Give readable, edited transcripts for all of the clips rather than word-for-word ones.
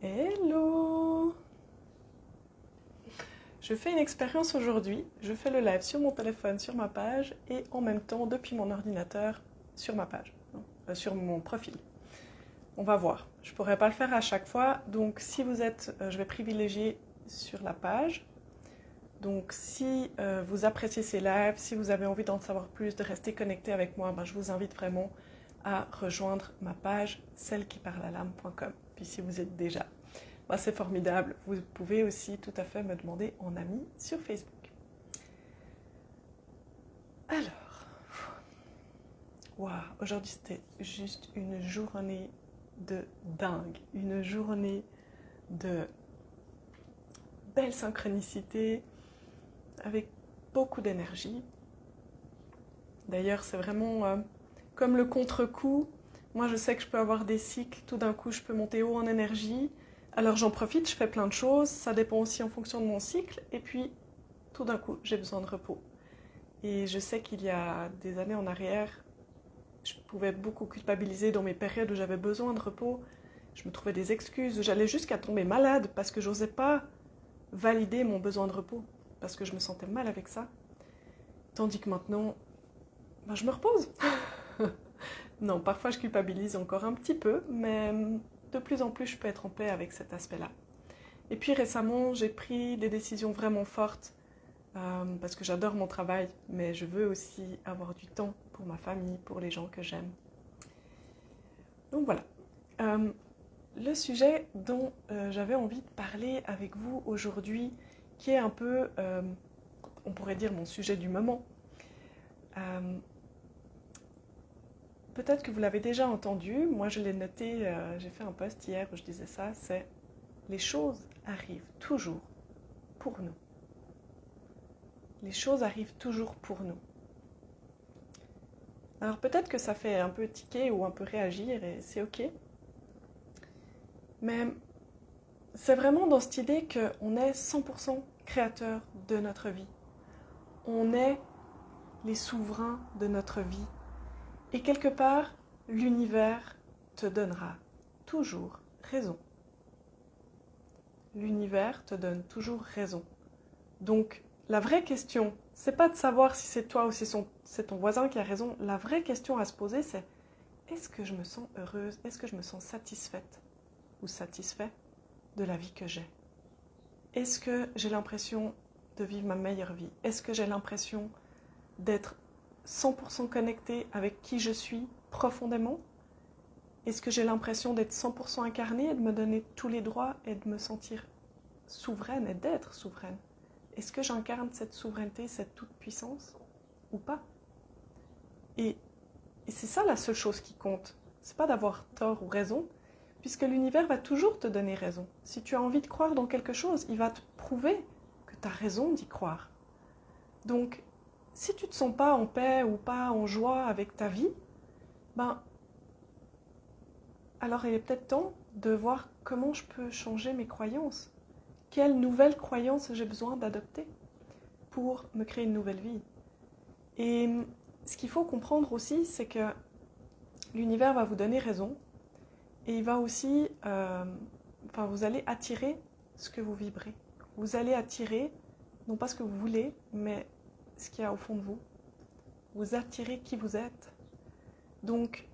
Hello! Je fais une expérience aujourd'hui. Je fais le live sur mon téléphone, sur ma page, et en même temps depuis mon ordinateur sur ma page, sur mon profil. On va voir. Je ne pourrai pas le faire à chaque fois, donc si vous êtes, je vais privilégier sur la page. Donc si vous appréciez ces lives, si vous avez envie d'en savoir plus, de rester connecté avec moi, je vous invite vraiment à rejoindre ma page cellequiparlealame.com. Puis si vous êtes déjà, c'est formidable. Vous pouvez aussi tout à fait me demander en ami sur Facebook. Alors, aujourd'hui c'était juste une journée de dingue, une journée de belle synchronicité avec beaucoup d'énergie. D'ailleurs, c'est vraiment comme le contre-coup. Moi, je sais que je peux avoir des cycles, tout d'un coup, je peux monter haut en énergie. Alors, j'en profite, je fais plein de choses. Ça dépend aussi en fonction de mon cycle. Et puis, tout d'un coup, j'ai besoin de repos. Et je sais qu'il y a des années en arrière, je pouvais beaucoup culpabiliser dans mes périodes où j'avais besoin de repos. Je me trouvais des excuses. J'allais jusqu'à tomber malade parce que j'osais pas valider mon besoin de repos. Parce que je me sentais mal avec ça. Tandis que maintenant, je me repose. Non, parfois je culpabilise encore un petit peu, mais de plus en plus je peux être en paix avec cet aspect-là. Et puis récemment, j'ai pris des décisions vraiment fortes parce que j'adore mon travail, mais je veux aussi avoir du temps pour ma famille, pour les gens que j'aime. Donc voilà. Le sujet dont j'avais envie de parler avec vous aujourd'hui, qui est un peu, on pourrait dire, mon sujet du moment. Peut-être que vous l'avez déjà entendu, moi je l'ai noté, j'ai fait un post hier où je disais ça, c'est « Les choses arrivent toujours pour nous ». Les choses arrivent toujours pour nous. Alors peut-être que ça fait un peu tiquer ou un peu réagir et c'est ok. Mais c'est vraiment dans cette idée qu'on est 100% créateur de notre vie. On est les souverains de notre vie. Et quelque part, l'univers te donnera toujours raison. L'univers te donne toujours raison. Donc, la vraie question, c'est pas de savoir si c'est toi ou si c'est ton voisin qui a raison. La vraie question à se poser, c'est est-ce que je me sens heureuse? Est-ce que je me sens satisfaite ou satisfait de la vie que j'ai? Est-ce que j'ai l'impression de vivre ma meilleure vie? Est-ce que j'ai l'impression d'être 100% connectée avec qui je suis profondément? Est-ce que j'ai l'impression d'être 100% incarnée et de me donner tous les droits et de me sentir souveraine et d'être souveraine? Est-ce que j'incarne cette souveraineté, cette toute-puissance ou pas? Et c'est ça la seule chose qui compte. C'est pas d'avoir tort ou raison, puisque l'univers va toujours te donner raison. Si tu as envie de croire dans quelque chose, il va te prouver que tu as raison d'y croire. Donc, si tu ne te sens pas en paix ou pas en joie avec ta vie, alors il est peut-être temps de voir comment je peux changer mes croyances. Quelles nouvelles croyances j'ai besoin d'adopter pour me créer une nouvelle vie. Et ce qu'il faut comprendre aussi, c'est que l'univers va vous donner raison et il va aussi, vous allez attirer ce que vous vibrez. Vous allez attirer, non pas ce que vous voulez, mais ce qu'il y a au fond de vous. Vous attirez qui vous êtes. Donc,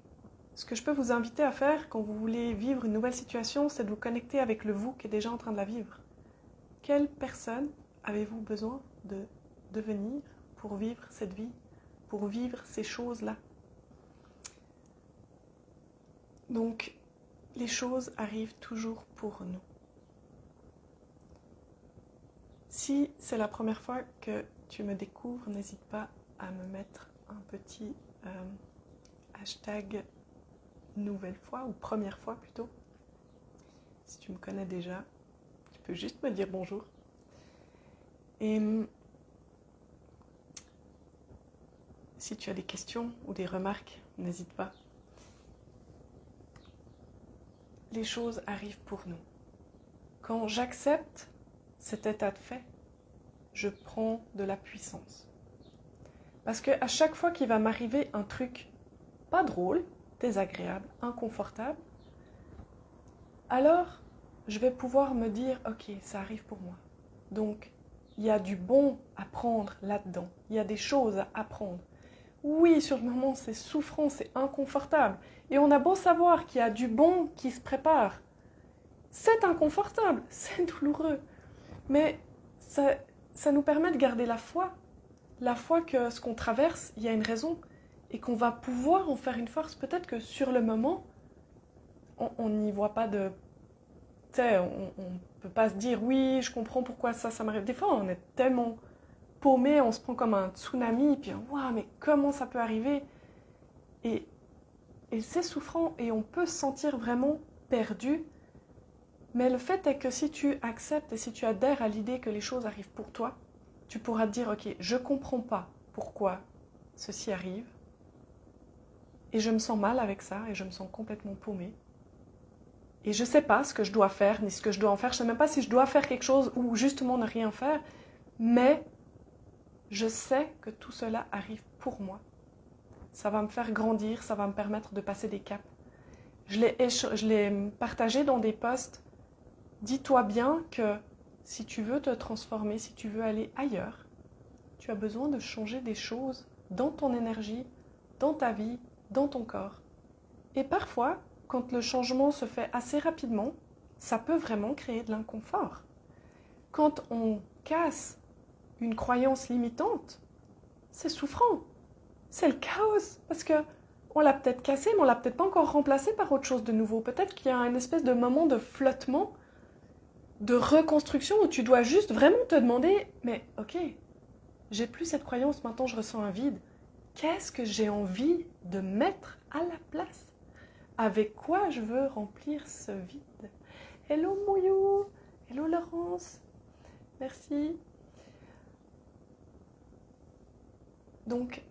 ce que je peux vous inviter à faire quand vous voulez vivre une nouvelle situation, c'est de vous connecter avec le vous qui est déjà en train de la vivre. Quelle personne avez-vous besoin de devenir pour vivre cette vie, pour vivre ces choses-là? Donc, les choses arrivent toujours pour nous. Si c'est la première fois que tu me découvres, n'hésite pas à me mettre un petit hashtag nouvelle fois, ou première fois plutôt. Si tu me connais déjà, tu peux juste me dire bonjour. Et si tu as des questions ou des remarques, n'hésite pas. Les choses arrivent pour nous. Quand j'accepte cet état de fait, je prends de la puissance. Parce qu'à chaque fois qu'il va m'arriver un truc pas drôle, désagréable, inconfortable, alors je vais pouvoir me dire, ok, ça arrive pour moi. Donc, il y a du bon à prendre là-dedans. Il y a des choses à apprendre. Oui, sur le moment, c'est souffrant, c'est inconfortable. Et on a beau savoir qu'il y a du bon qui se prépare. C'est inconfortable, c'est douloureux. Mais ça nous permet de garder la foi. La foi que ce qu'on traverse, il y a une raison. Et qu'on va pouvoir en faire une force. Peut-être que sur le moment, on n'y voit pas de... Tu sais, on ne peut pas se dire, oui, je comprends pourquoi ça m'arrive. Des fois, on est tellement paumé, on se prend comme un tsunami, puis waouh, mais comment ça peut arriver? Et c'est souffrant et on peut se sentir vraiment perdu. Mais le fait est que si tu acceptes et si tu adhères à l'idée que les choses arrivent pour toi, tu pourras te dire, ok, je ne comprends pas pourquoi ceci arrive, et je me sens mal avec ça, et je me sens complètement paumée. Et je ne sais pas ce que je dois faire, ni ce que je dois en faire. Je ne sais même pas si je dois faire quelque chose ou justement ne rien faire, mais je sais que tout cela arrive pour moi. Ça va me faire grandir, ça va me permettre de passer des caps. Je l'ai partagé dans des posts. Dis-toi bien que si tu veux te transformer, si tu veux aller ailleurs, tu as besoin de changer des choses dans ton énergie, dans ta vie, dans ton corps. Et parfois, quand le changement se fait assez rapidement, ça peut vraiment créer de l'inconfort. Quand on casse une croyance limitante, c'est souffrant. C'est le chaos, parce que on l'a peut-être cassé, mais on l'a peut-être pas encore remplacé par autre chose de nouveau. Peut-être qu'il y a une espèce de moment de flottement, de reconstruction, où tu dois juste vraiment te demander, mais ok, j'ai plus cette croyance, maintenant je ressens un vide. Qu'est-ce que j'ai envie de mettre à la place? Avec quoi je veux remplir ce vide? Hello Mouyou, hello Laurence, merci. Donc,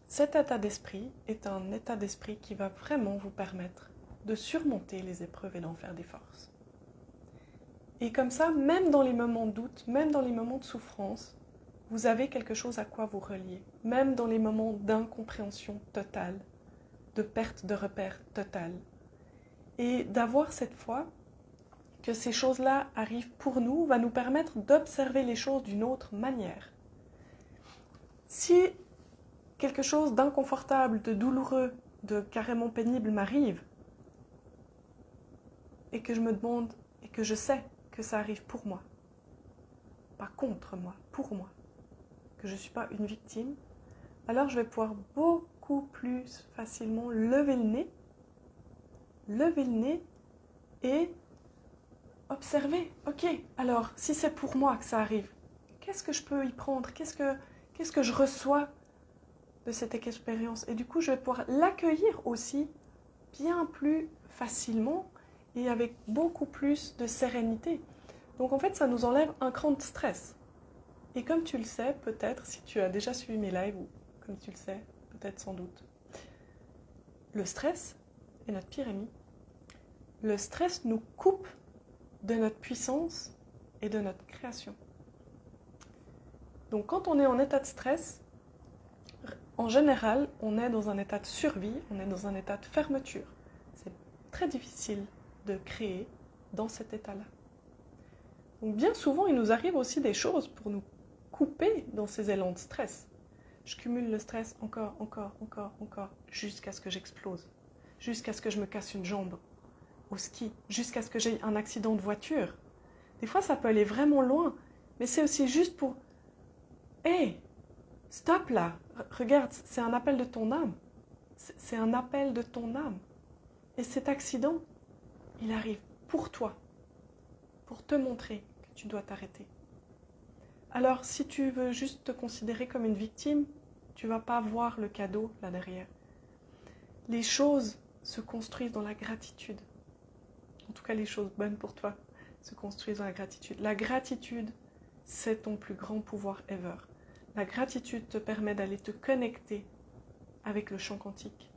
cet état d'esprit est un état d'esprit qui va vraiment vous permettre de surmonter les épreuves et d'en faire des forces. Et comme ça, même dans les moments de doute, même dans les moments de souffrance, vous avez quelque chose à quoi vous relier. Même dans les moments d'incompréhension totale, de perte de repère totale. Et d'avoir cette foi que ces choses-là arrivent pour nous va nous permettre d'observer les choses d'une autre manière. Si quelque chose d'inconfortable, de douloureux, de carrément pénible m'arrive, et que je me demande, et que je sais que ça arrive pour moi, pas contre moi, pour moi, que je ne suis pas une victime, alors je vais pouvoir beaucoup plus facilement lever le nez et observer. Ok, alors si c'est pour moi que ça arrive, qu'est-ce que je peux y prendre? Qu'est-ce que je reçois de cette expérience? Et du coup, je vais pouvoir l'accueillir aussi bien plus facilement et avec beaucoup plus de sérénité. Donc en fait, ça nous enlève un cran de stress. Et comme tu le sais, peut-être, si tu as déjà suivi mes lives, ou comme tu le sais, peut-être sans doute, le stress est notre pire ennemi. Le stress nous coupe de notre puissance et de notre création. Donc quand on est en état de stress, en général, on est dans un état de survie, on est dans un état de fermeture. C'est très difficile de créer dans cet état-là. Donc bien souvent, il nous arrive aussi des choses pour nous couper dans ces élans de stress. Je cumule le stress encore, jusqu'à ce que j'explose, jusqu'à ce que je me casse une jambe au ski, jusqu'à ce que j'ai un accident de voiture. Des fois, ça peut aller vraiment loin, mais c'est aussi juste pour... Hey, stop là, regarde, c'est un appel de ton âme. C'est un appel de ton âme. Et cet accident, il arrive pour toi, pour te montrer que tu dois t'arrêter. Alors, si tu veux juste te considérer comme une victime, tu ne vas pas voir le cadeau là derrière. Les choses se construisent dans la gratitude. En tout cas, les choses bonnes pour toi se construisent dans la gratitude. La gratitude, c'est ton plus grand pouvoir ever. La gratitude te permet d'aller te connecter avec le champ quantique,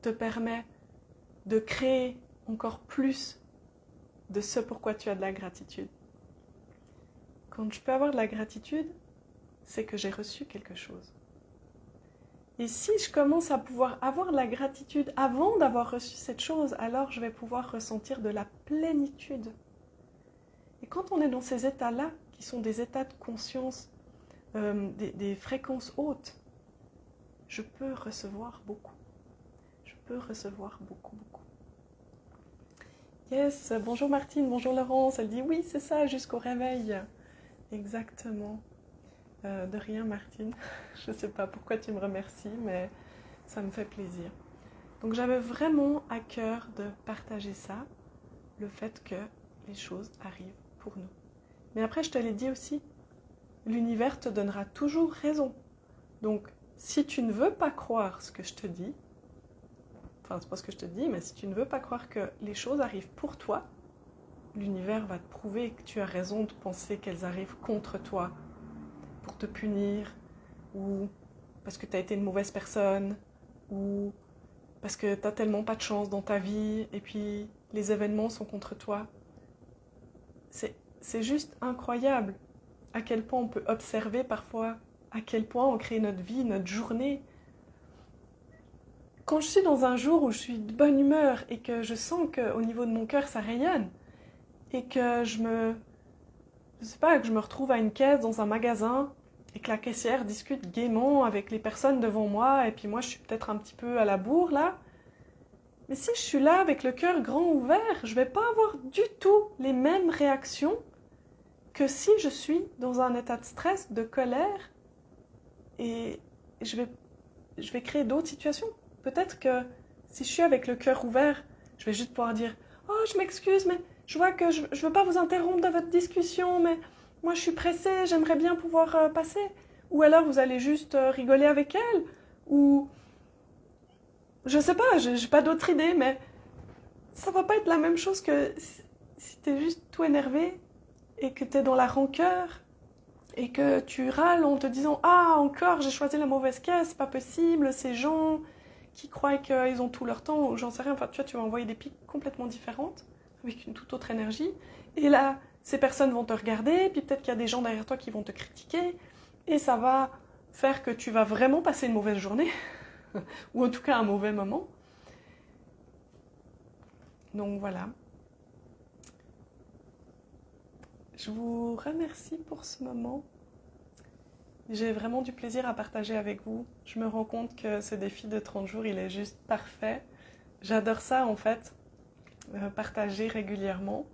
te permet de créer encore plus de ce pourquoi tu as de la gratitude. Quand je peux avoir de la gratitude, c'est que j'ai reçu quelque chose. Et si je commence à pouvoir avoir de la gratitude avant d'avoir reçu cette chose, alors je vais pouvoir ressentir de la plénitude. Et quand on est dans ces états-là, qui sont des états de conscience, des fréquences hautes, je peux recevoir beaucoup. Je peux recevoir beaucoup, beaucoup. Yes, bonjour Martine, bonjour Laurence. Elle dit oui, c'est ça, jusqu'au réveil. Exactement. De rien Martine. Je ne sais pas pourquoi tu me remercies, mais ça me fait plaisir. Donc j'avais vraiment à cœur de partager ça, le fait que les choses arrivent pour nous. Mais après, je te l'ai dit aussi, l'univers te donnera toujours raison. Donc, si tu ne veux pas croire ce que je te dis, enfin, c'est pas ce que je te dis, mais si tu ne veux pas croire que les choses arrivent pour toi, l'univers va te prouver que tu as raison de penser qu'elles arrivent contre toi, pour te punir, ou parce que tu as été une mauvaise personne, ou parce que tu n'as tellement pas de chance dans ta vie, et puis les événements sont contre toi. C'est juste incroyable à quel point on peut observer parfois, à quel point on crée notre vie, notre journée. Quand je suis dans un jour où je suis de bonne humeur et que je sens qu'au niveau de mon cœur ça rayonne, et que je sais pas, que je me retrouve à une caisse dans un magasin et que la caissière discute gaiement avec les personnes devant moi, et puis moi je suis peut-être un petit peu à la bourre là, mais si je suis là avec le cœur grand ouvert, je vais pas avoir du tout les mêmes réactions que si je suis dans un état de stress, de colère, et je vais créer d'autres situations. Peut-être que si je suis avec le cœur ouvert, je vais juste pouvoir dire « Oh, je m'excuse, mais je vois que je ne veux pas vous interrompre dans votre discussion, mais moi je suis pressée, j'aimerais bien pouvoir passer. » Ou alors vous allez juste rigoler avec elle, ou je sais pas, j'ai pas d'autre idée, mais ça va pas être la même chose que si t'es juste tout énervé et que t'es dans la rancœur et que tu râles en te disant « Ah, encore, j'ai choisi la mauvaise caisse, c'est pas possible, ces gens qui croient qu'ils ont tout leur temps, ou j'en sais rien. » Enfin, tu vois, tu vas envoyer des pics complètement différentes, avec une toute autre énergie. Et là, ces personnes vont te regarder, puis peut-être qu'il y a des gens derrière toi qui vont te critiquer, et ça va faire que tu vas vraiment passer une mauvaise journée, ou en tout cas un mauvais moment. Donc voilà. Je vous remercie pour ce moment. J'ai vraiment du plaisir à partager avec vous. Je me rends compte que ce défi de 30 jours, il est juste parfait. J'adore ça en fait, partager régulièrement.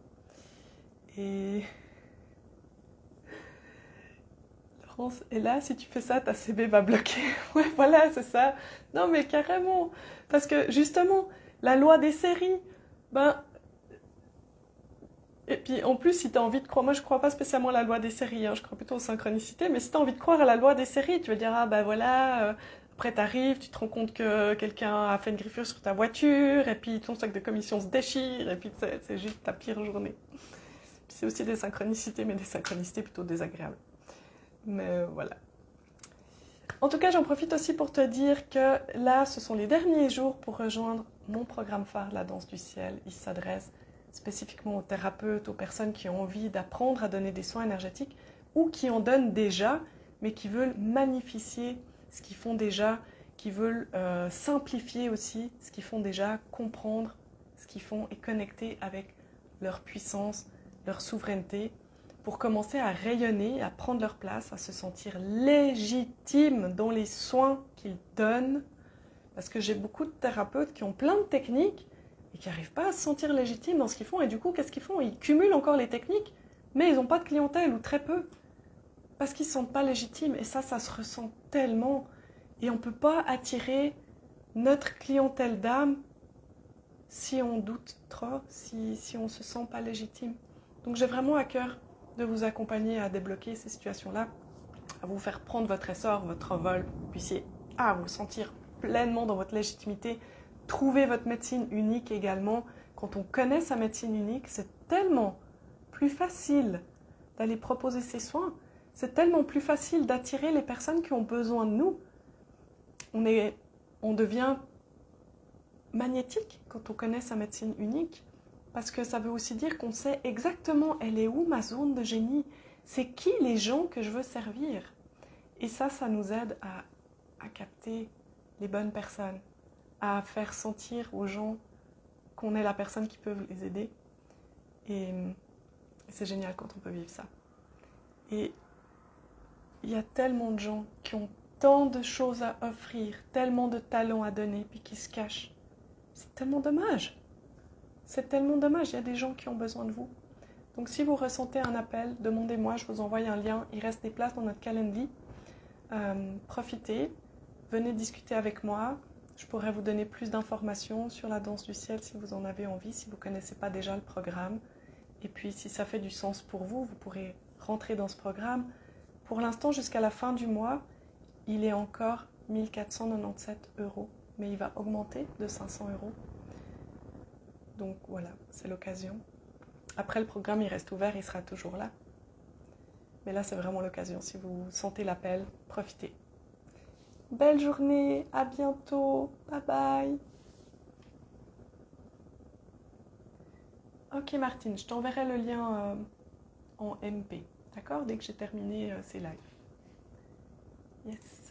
Et Laurence est là, si tu fais ça, ta CB va bloquer. Ouais, voilà, c'est ça. Non mais carrément. Parce que justement, la loi des séries, et puis en plus, si tu as envie de croire, moi je ne crois pas spécialement à la loi des séries, hein, je crois plutôt aux synchronicités, mais si tu as envie de croire à la loi des séries, tu vas dire, ah ben voilà, après tu arrives, tu te rends compte que quelqu'un a fait une griffure sur ta voiture, et puis ton sac de commission se déchire, et puis c'est juste ta pire journée. Puis c'est aussi des synchronicités, mais des synchronicités plutôt désagréables. Mais voilà. En tout cas, j'en profite aussi pour te dire que là, ce sont les derniers jours pour rejoindre mon programme phare, la danse du ciel. Il s'adresse spécifiquement aux thérapeutes, aux personnes qui ont envie d'apprendre à donner des soins énergétiques ou qui en donnent déjà, mais qui veulent magnifier ce qu'ils font déjà, qui veulent simplifier aussi ce qu'ils font déjà, comprendre ce qu'ils font et connecter avec leur puissance, leur souveraineté, pour commencer à rayonner, à prendre leur place, à se sentir légitimes dans les soins qu'ils donnent. Parce que j'ai beaucoup de thérapeutes qui ont plein de techniques et qui n'arrivent pas à se sentir légitimes dans ce qu'ils font. Et du coup, qu'est-ce qu'ils font? Ils cumulent encore les techniques, mais ils n'ont pas de clientèle ou très peu. Parce qu'ils ne se sentent pas légitimes. Et ça se ressent tellement. Et on ne peut pas attirer notre clientèle d'âme si on doute trop, si on ne se sent pas légitime. Donc j'ai vraiment à cœur de vous accompagner à débloquer ces situations-là, à vous faire prendre votre essor, votre envol, vous puissiez vous sentir pleinement dans votre légitimité, trouver votre médecine unique également. Quand on connaît sa médecine unique, c'est tellement plus facile d'aller proposer ses soins, c'est tellement plus facile d'attirer les personnes qui ont besoin de nous. On devient magnétique quand on connaît sa médecine unique, parce que ça veut aussi dire qu'on sait exactement elle est où ma zone de génie, c'est qui les gens que je veux servir. Et ça nous aide à capter les bonnes personnes, à faire sentir aux gens qu'on est la personne qui peut les aider. Et c'est génial quand on peut vivre ça. Et il y a tellement de gens qui ont tant de choses à offrir, tellement de talents à donner, puis qui se cachent. C'est tellement dommage. C'est tellement dommage, il y a des gens qui ont besoin de vous. Donc si vous ressentez un appel, demandez-moi, je vous envoie un lien, il reste des places dans notre calendrier. Profitez, venez discuter avec moi. Je pourrais vous donner plus d'informations sur la danse du ciel si vous en avez envie, si vous ne connaissez pas déjà le programme. Et puis si ça fait du sens pour vous, vous pourrez rentrer dans ce programme. Pour l'instant, jusqu'à la fin du mois, il est encore 1497 €, mais il va augmenter de 500 €. Donc voilà, c'est l'occasion. Après, le programme, il reste ouvert, il sera toujours là. Mais là, c'est vraiment l'occasion. Si vous sentez l'appel, profitez. Belle journée, à bientôt, bye bye. Ok Martine, je t'enverrai le lien en MP, d'accord? Dès que j'ai terminé ces lives. Yes.